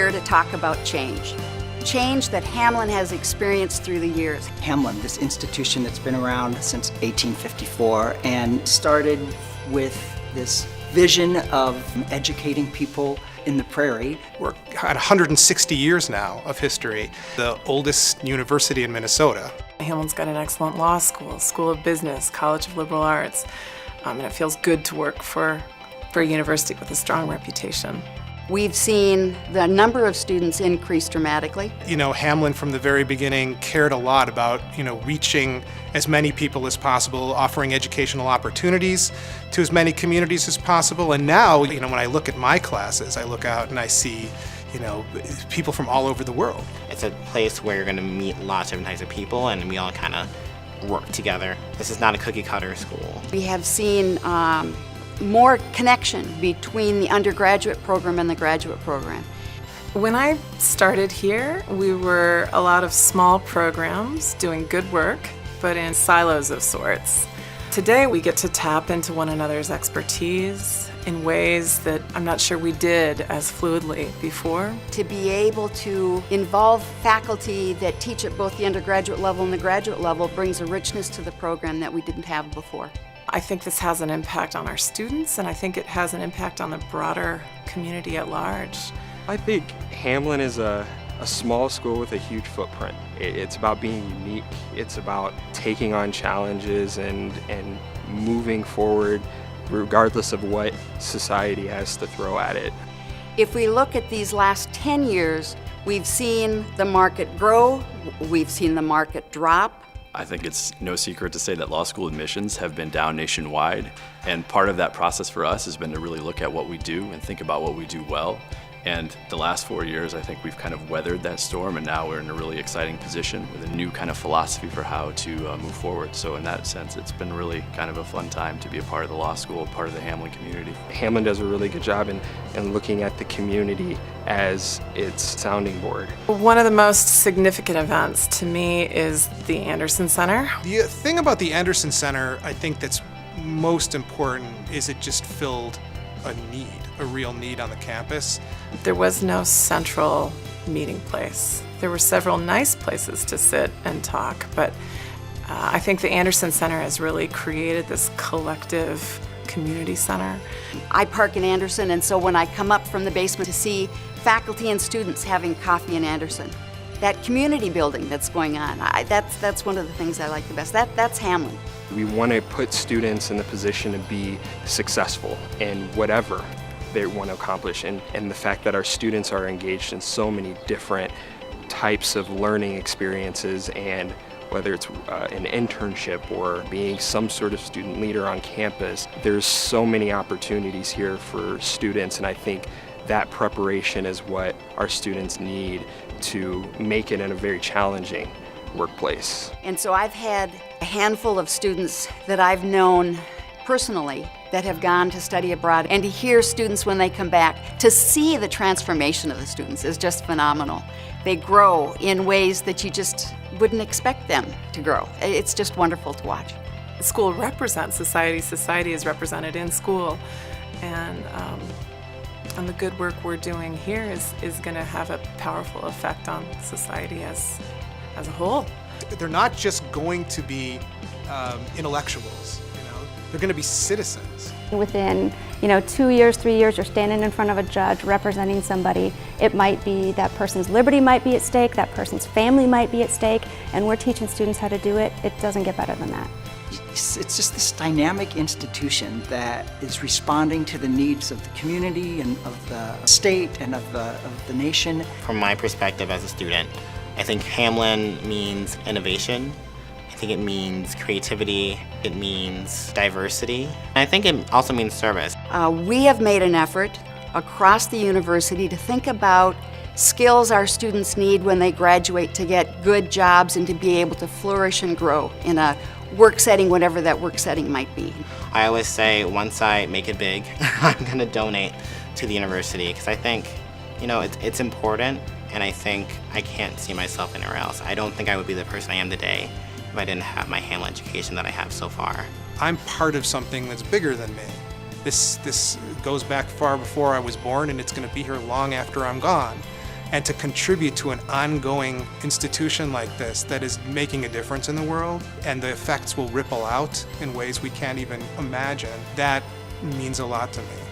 here to talk about change. Change that Hamline has experienced through the years. Hamline, this institution that's been around since 1854 and started with this vision of educating people in the prairie. We're at 160 years now of history, the oldest university in Minnesota. Hamline's got an excellent law school, School of Business, College of Liberal Arts, and it feels good to work for a university with a strong reputation. We've seen the number of students increase dramatically. Hamline from the very beginning cared a lot about, reaching as many people as possible, offering educational opportunities to as many communities as possible. And now, when I look at my classes, I look out and I see, people from all over the world. It's a place where you're going to meet lots of different types of people, and we all kind of work together. This is not a cookie-cutter school. We have seen more connection between the undergraduate program and the graduate program. When I started here, we were a lot of small programs doing good work, but in silos of sorts. Today we get to tap into one another's expertise in ways that I'm not sure we did as fluidly before. To be able to involve faculty that teach at both the undergraduate level and the graduate level brings a richness to the program that we didn't have before. I think this has an impact on our students, and I think it has an impact on the broader community at large. I think Hamline is a small school with a huge footprint. It's about being unique. It's about taking on challenges and moving forward regardless of what society has to throw at it. If we look at these last 10 years, we've seen the market grow, we've seen the market drop. I think it's no secret to say that law school admissions have been down nationwide, and part of that process for us has been to really look at what we do and think about what we do well. And the last 4 years, I think we've kind of weathered that storm, and now we're in a really exciting position with a new kind of philosophy for how to move forward. So in that sense, it's been really kind of a fun time to be a part of the law school, part of the Hamline community. Hamline does a really good job in looking at the community as its sounding board. One of the most significant events to me is the Anderson Center. The thing about the Anderson Center, I think that's most important, is it just filled a real need on the campus. There was no central meeting place. There were several nice places to sit and talk, but I think the Anderson Center has really created this collective community center. I park in Anderson, and so when I come up from the basement to see faculty and students having coffee in Anderson, that community building that's going on, that's one of the things I like the best. That's Hamline. We want to put students in the position to be successful in whatever they want to accomplish, and the fact that our students are engaged in so many different types of learning experiences, and whether it's an internship or being some sort of student leader on campus, there's so many opportunities here for students, and I think that preparation is what our students need to make it in a very challenging workplace. And so I've had a handful of students that I've known personally that have gone to study abroad, and to hear students when they come back, to see the transformation of the students is just phenomenal. They grow in ways that you just wouldn't expect them to grow. It's just wonderful to watch. The school represents society. Society is represented in school, and the good work we're doing here is going to have a powerful effect on society as a whole. They're not just going to be intellectuals, they're going to be citizens. Within 2 years, 3 years, you're standing in front of a judge representing somebody. It might be that person's liberty might be at stake, that person's family might be at stake, and we're teaching students how to do it. It doesn't get better than that. It's just this dynamic institution that is responding to the needs of the community and of the state and of the nation. From my perspective as a student, I think Hamline means innovation. I think it means creativity. It means diversity. And I think it also means service. We have made an effort across the university to think about skills our students need when they graduate to get good jobs and to be able to flourish and grow in a work setting, whatever that work setting might be. I always say, once I make it big, I'm going to donate to the university, because I think, it's important, and I think I can't see myself anywhere else. I don't think I would be the person I am today if I didn't have my Hamline education that I have so far. I'm part of something that's bigger than me. This goes back far before I was born, and it's going to be here long after I'm gone. and to contribute to an ongoing institution like this that is making a difference in the world, and the effects will ripple out in ways we can't even imagine, that means a lot to me.